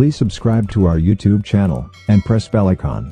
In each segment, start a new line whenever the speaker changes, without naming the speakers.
Please subscribe to our YouTube channel and press bell icon.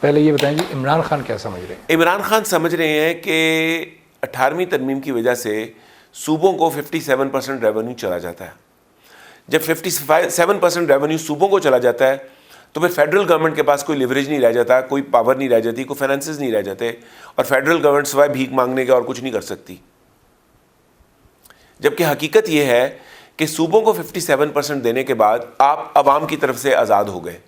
پہلے یہ بتائیں جی عمران خان کیا سمجھ رہے ہیں؟
عمران خان سمجھ رہے ہیں کہ 18ویں ترمیم کی وجہ سے صوبوں کو 57% ریونیو چلا جاتا ہے. جب 57% ریونیو صوبوں کو چلا جاتا ہے تو پھر فیڈرل گورنمنٹ کے پاس کوئی لیوریج نہیں رہ جاتا, کوئی پاور نہیں رہ جاتی, کوئی فائنانسز نہیں رہ جاتے, اور فیڈرل گورنمنٹ سوائے بھیک مانگنے کے اور کچھ نہیں کر سکتی. جبکہ حقیقت یہ ہے کہ صوبوں کو 57% دینے کے بعد آپ عوام کی طرف سے آزاد ہو گئے,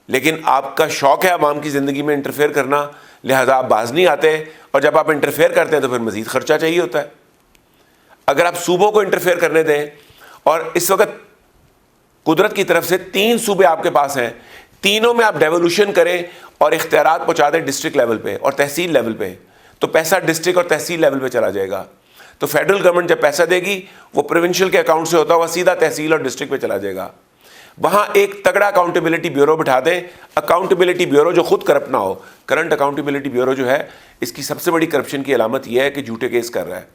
لیکن آپ کا شوق ہے عوام کی زندگی میں انٹرفیئر کرنا, لہذا آپ باز نہیں آتے, اور جب آپ انٹرفیئر کرتے ہیں تو پھر مزید خرچہ چاہیے ہوتا ہے. اگر آپ صوبوں کو انٹرفیئر کرنے دیں, اور اس وقت قدرت کی طرف سے 3 صوبے آپ کے پاس ہیں, تینوں میں آپ ڈیولوشن کریں اور اختیارات پہنچا دیں ڈسٹرکٹ لیول پہ اور تحصیل لیول پہ, تو پیسہ ڈسٹرکٹ اور تحصیل لیول پہ چلا جائے گا. تو فیڈرل گورنمنٹ جب پیسہ دے گی وہ پروونشل کے اکاؤنٹ سے ہوتا ہوا سیدھا تحصیل اور ڈسٹرکٹ پہ چلا جائے گا. وہاں ایک تگڑا اکاؤنٹیبلٹی بیورو بٹھا دیں, اکاؤنٹیبلٹی بیورو جو خود کرپٹ نہ ہو. کرنٹ اکاؤنٹیبلٹی بیورو جو ہے, اس کی سب سے بڑی کرپشن کی علامت یہ ہے کہ جھوٹے کیس کر رہا ہے.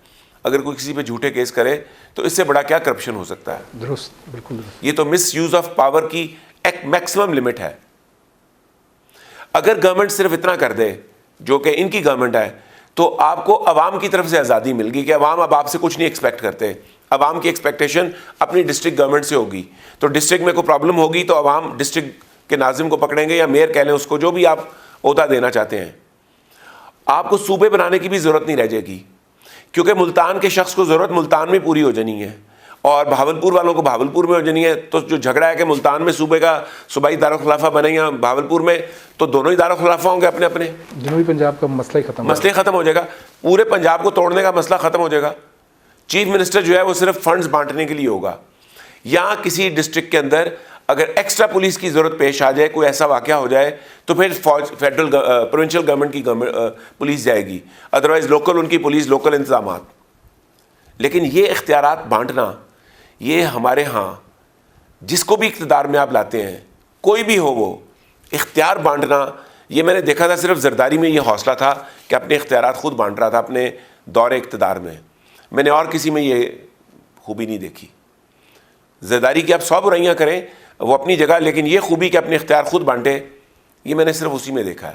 اگر کوئی کسی پہ جھوٹے کیس کرے تو اس سے بڑا کیا کرپشن ہو سکتا ہے؟
درست, بالکل درست.
یہ تو مس یوز آف پاور کی ایک میکسیمم لمٹ ہے. اگر گورنمنٹ صرف اتنا کر دے جو کہ ان کی گورنمنٹ ہے, تو آپ کو عوام کی طرف سے آزادی مل گئی کہ عوام اب آپ سے کچھ نہیں ایکسپیکٹ کرتے. عوام کی ایکسپیکٹیشن اپنی ڈسٹرکٹ گورنمنٹ سے ہوگی. تو ڈسٹرکٹ میں کوئی پرابلم ہوگی تو عوام ڈسٹرکٹ کے ناظم کو پکڑیں گے, یا میئر کہہ لیں اس کو, جو بھی آپ عہدہ دینا چاہتے ہیں. آپ کو صوبے بنانے کی بھی ضرورت نہیں رہ جائے گی, کیونکہ ملتان کے شخص کو ضرورت ملتان میں پوری ہو جانی ہے, اور بہاولپور والوں کو بہاولپور میں ہو جانی ہے. تو جو جھگڑا ہے کہ ملتان میں صوبے کا صوبائی دارالخلافہ بنے یا بہاولپور میں, تو دونوں ہی دارالخلافہ ہوں گے اپنے اپنے.
جنوبی پنجاب کا مسئلہ ہی
ختم ہو جائے گا. پورے پنجاب کو توڑنے کا مسئلہ ختم ہو جائے گا. چیف منسٹر جو ہے وہ صرف فنڈز بانٹنے کے لیے ہوگا. یا کسی ڈسٹرکٹ کے اندر اگر ایکسٹرا پولیس کی ضرورت پیش آ جائے, کوئی ایسا واقعہ ہو جائے, تو پھر فیڈرل پروونشل گورنمنٹ کی پولیس جائے گی, ادروائز لوکل ان کی پولیس, لوکل انتظامات. لیکن یہ اختیارات بانٹنا, یہ ہمارے ہاں جس کو بھی اقتدار میں آپ لاتے ہیں, کوئی بھی ہو وہ, اختیار بانٹنا, یہ میں نے دیکھا تھا صرف زرداری میں یہ حوصلہ تھا کہ اپنے اختیارات خود بانٹ رہا تھا اپنے دور اقتدار میں. میں نے اور کسی میں یہ خوبی نہیں دیکھی. زرداری کی آپ 100 برائیاں کریں, وہ اپنی جگہ, لیکن یہ خوبی کہ اپنے اختیار خود بانٹے, یہ میں نے صرف اسی میں دیکھا ہے.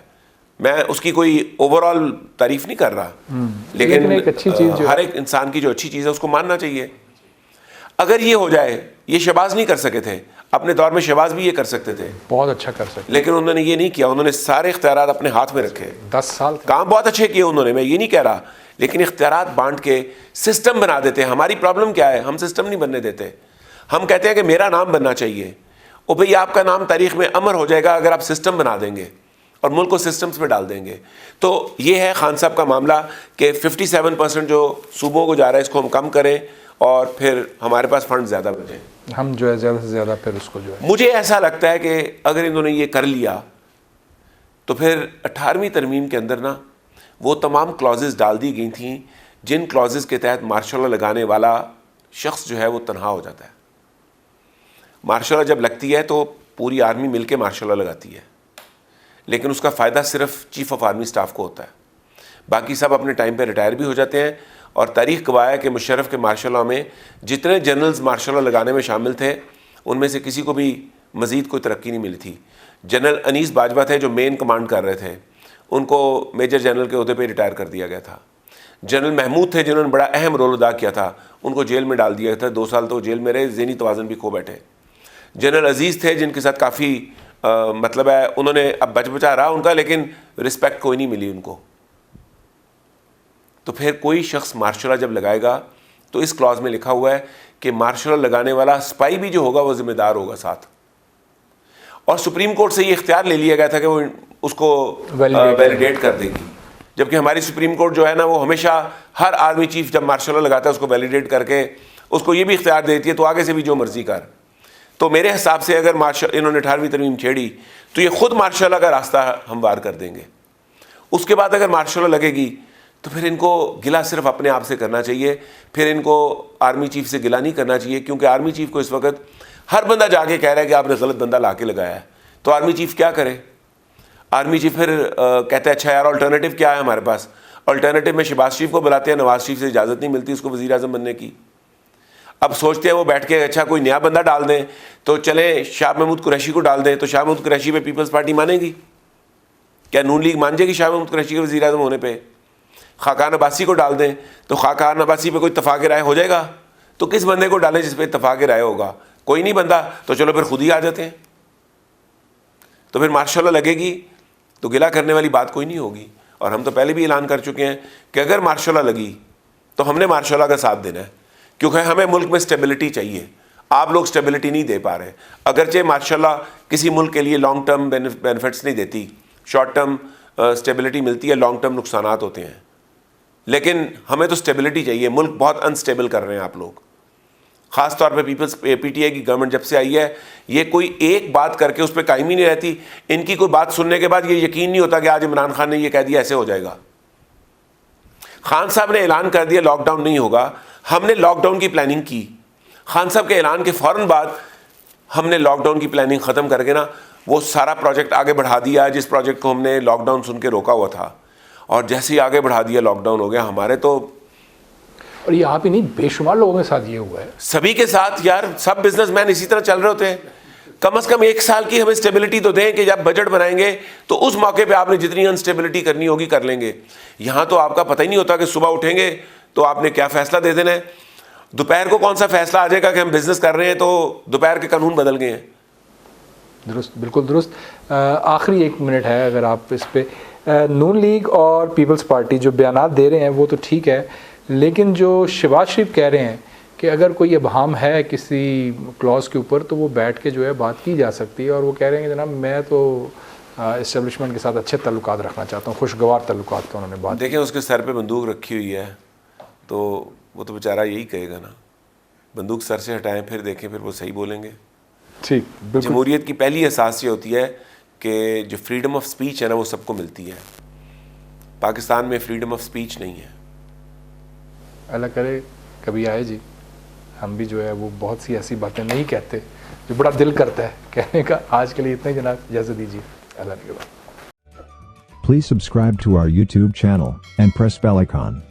میں اس کی کوئی اوور آل تعریف نہیں کر رہا, لیکن
ایک اچھی چیز
ہر ایک انسان کی جو اچھی چیز ہے اس کو ماننا چاہیے. اگر یہ ہو جائے, یہ شہباز نہیں کر سکے تھے, اپنے دور میں شہباز بھی یہ کر سکتے تھے,
بہت اچھا کر سکتے,
لیکن انہوں نے یہ نہیں کیا. انہوں نے سارے اختیارات اپنے ہاتھ میں رکھے.
10 سال
کام بہت اچھے کیے انہوں نے, میں یہ نہیں کہہ رہا, لیکن اختیارات بانٹ کے سسٹم بنا دیتے ہیں. ہماری پرابلم کیا ہے, ہم سسٹم نہیں بننے دیتے. ہم کہتے ہیں کہ میرا نام بننا چاہیے, اور بھئی آپ کا نام تاریخ میں امر ہو جائے گا اگر آپ سسٹم بنا دیں گے اور ملک کو سسٹمز پہ ڈال دیں گے. تو یہ ہے خان صاحب کا معاملہ کہ 57% جو صوبوں کو جا رہا ہے اس کو ہم کم کریں, اور پھر ہمارے پاس فنڈ زیادہ بچیں.
ہم جو ہے زیادہ سے زیادہ پھر اس کو جو ہے,
مجھے ایسا لگتا ہے کہ اگر انہوں نے یہ کر لیا تو پھر 18ویں ترمیم کے اندر نا وہ تمام کلازز ڈال دی گئی تھیں جن کلازز کے تحت مارشل لا لگانے والا شخص جو ہے وہ تنہا ہو جاتا ہے. مارشل لا جب لگتی ہے تو پوری آرمی مل کے مارشل لا لگاتی ہے, لیکن اس کا فائدہ صرف چیف آف آرمی سٹاف کو ہوتا ہے. باقی سب اپنے ٹائم پہ ریٹائر بھی ہو جاتے ہیں. اور تاریخ گواہ ہے کہ مشرف کے مارشل لا میں جتنے جنرلز مارشل لا لگانے میں شامل تھے ان میں سے کسی کو بھی مزید کوئی ترقی نہیں ملی تھی. جنرل انیس باجوہ تھے جو مین کمانڈ کر رہے تھے, ان کو میجر جنرل کے عہدے پہ ریٹائر کر دیا گیا تھا. جنرل محمود تھے جنہوں نے بڑا اہم رول ادا کیا تھا, ان کو جیل میں ڈال دیا گیا تھا. 2 سال تو جیل میں رہے, ذہنی توازن بھی کھو بیٹھے. جنرل عزیز تھے جن کے ساتھ کافی مطلب ہے, انہوں نے اب بچا رہا ان کا, لیکن رسپیکٹ کوئی نہیں ملی ان کو. تو پھر کوئی شخص مارشل لا جب لگائے گا تو اس کلاز میں لکھا ہوا ہے کہ مارشل لا لگانے والا سپائی بھی جو ہوگا وہ ذمہ دار ہوگا ساتھ. اور سپریم کورٹ سے یہ اختیار لے لیا گیا تھا کہ وہ اس کو ویلیڈیٹ کر دے گی, جبکہ ہماری سپریم کورٹ جو ہے نا وہ ہمیشہ ہر آرمی چیف جب مارشل لا لگاتا ہے اس کو ویلیڈیٹ کر کے اس کو یہ بھی اختیار دیتی ہے تو آگے سے بھی جو مرضی کر. تو میرے حساب سے اگر انہوں نے 18ویں ترمیم چھیڑی تو یہ خود مارشل لا کا راستہ ہموار کر دیں گے. اس کے بعد اگر مارشل لا لگے گی تو پھر ان کو گلہ صرف اپنے آپ سے کرنا چاہیے, پھر ان کو آرمی چیف سے گلہ نہیں کرنا چاہیے, کیونکہ آرمی چیف کو اس وقت ہر بندہ جا کے کہہ رہا ہے کہ آپ نے غلط بندہ لا کے لگایا ہے. تو آرمی چیف کیا کرے؟ آرمی چیف پھر کہتا ہے اچھا یار آلٹرنیٹیو کیا ہے ہمارے پاس. آلٹرنیٹیو میں شہباز شریف کو بلاتے ہیں, نواز شریف سے اجازت نہیں ملتی اس کو وزیر اعظم بننے کی. اب سوچتے ہیں وہ بیٹھ کے اچھا کوئی نیا بندہ ڈال دیں, تو چلیں شاہ محمود قریشی کو ڈال دیں, تو شاہ محمود قریشی پہ پیپلز پارٹی مانے گی؟ کیا نون لیگ مان جائے گی شاہ محمود قریشی کے وزیر اعظم ہونے پہ؟ خاقان عباسی کو ڈال دیں تو خاقان عباسی پہ کوئی اتفاق رائے ہو جائے گا؟ تو کس بندے کو ڈالیں جس پہ اتفاق رائے ہوگا؟ کوئی نہیں بندہ، تو چلو پھر خود ہی آ جاتے ہیں. تو پھر ماشاء اللہ لگے گی تو گلا کرنے والی بات کوئی نہیں ہوگی. اور ہم تو پہلے بھی اعلان کر چکے ہیں کہ اگر ماشاء اللہ لگی تو ہم نے ماشاء اللہ کا ساتھ دینا ہے، کیونکہ ہمیں ملک میں اسٹیبلٹی چاہیے. آپ لوگ اسٹیبلٹی نہیں دے پا رہے. اگرچہ ماشاء اللہ کسی ملک کے لیے لانگ ٹرم بینیفٹس نہیں دیتی، شارٹ ٹرم اسٹیبلٹی ملتی ہے، لانگ ٹرم نقصانات ہوتے ہیں، لیکن ہمیں تو اسٹیبلٹی چاہیے. ملک بہت انسٹیبل کر رہے ہیں آپ لوگ، خاص طور پہ پی ٹی آئی کی گورنمنٹ جب سے آئی ہے، یہ کوئی ایک بات کر کے اس پہ قائم ہی نہیں رہتی. ان کی کوئی بات سننے کے بعد یہ یقین نہیں ہوتا کہ آج عمران خان نے یہ کہہ دیا ایسے ہو جائے گا. خان صاحب نے اعلان کر دیا لاک ڈاؤن نہیں ہوگا، ہم نے لاک ڈاؤن کی پلاننگ کی. خان صاحب کے اعلان کے فوراً بعد ہم نے لاک ڈاؤن کی پلاننگ ختم کر کے نا وہ سارا پروجیکٹ آگے بڑھا دیا جس پروجیکٹ کو ہم نے لاک ڈاؤن سن کے روکا ہوا تھا. اور جیسے ہی آگے بڑھا دیا لاک ڈاؤن ہو گیا ہمارے تو.
اور یہ آپ ہی نہیں، بے شمار لوگوں کے ساتھ یہ ہوا ہے.
سبھی کے ساتھ یار، سب بزنس مین اسی طرح چل رہے ہوتے ہیں. کم از کم ایک سال کی ہمیں اسٹیبلٹی تو دیں کہ جب بجٹ بنائیں گے تو اس موقع پہ آپ نے جتنی انسٹیبلٹی کرنی ہوگی کر لیں گے. یہاں تو آپ کا پتہ ہی نہیں ہوتا کہ صبح اٹھیں گے تو آپ نے کیا فیصلہ دے دینا ہے، دوپہر کو کون سا فیصلہ آ جائے گا کہ ہم بزنس کر رہے ہیں تو دوپہر کے قانون بدل گئے ہیں.
درست، بالکل درست. آخری 1 منٹ ہے، اگر آپ اس پہ نون لیگ اور پیپلز پارٹی جو بیانات دے رہے ہیں وہ تو ٹھیک ہے، لیکن جو شہباز شریف کہہ رہے ہیں کہ اگر کوئی ابہام ہے کسی کلوز کے اوپر تو وہ بیٹھ کے جو ہے بات کی جا سکتی ہے. اور وہ کہہ رہے ہیں کہ جناب میں تو اسٹیبلشمنٹ کے ساتھ اچھے تعلقات رکھنا چاہتا ہوں، خوشگوار تعلقات کا انہوں نے بات.
دیکھیں اس کے سر پہ بندوق رکھی ہوئی ہے تو وہ تو بیچارہ یہی کہے گا نا، بندوق سر سے ہٹائیں پھر دیکھیں، پھر وہ صحیح بولیں گے.
ٹھیک، بالکل.
جمہوریت کی پہلی اساس یہ ہوتی ہے کہ جو فریڈم آف سپیچ ہے نا وہ سب کو ملتی ہے. پاکستان میں فریڈم آف سپیچ نہیں ہے.
اللہ کرے کبھی آئے جی، ہم بھی جو ہے وہ بہت سی ایسی باتیں نہیں کہتے جو بڑا دل کرتا ہے کہنے کا. آج کے لیے اتنا ہی جناب، اجازت دیجیے. اللہ کے بعد.
Please subscribe to our YouTube channel and press bell icon.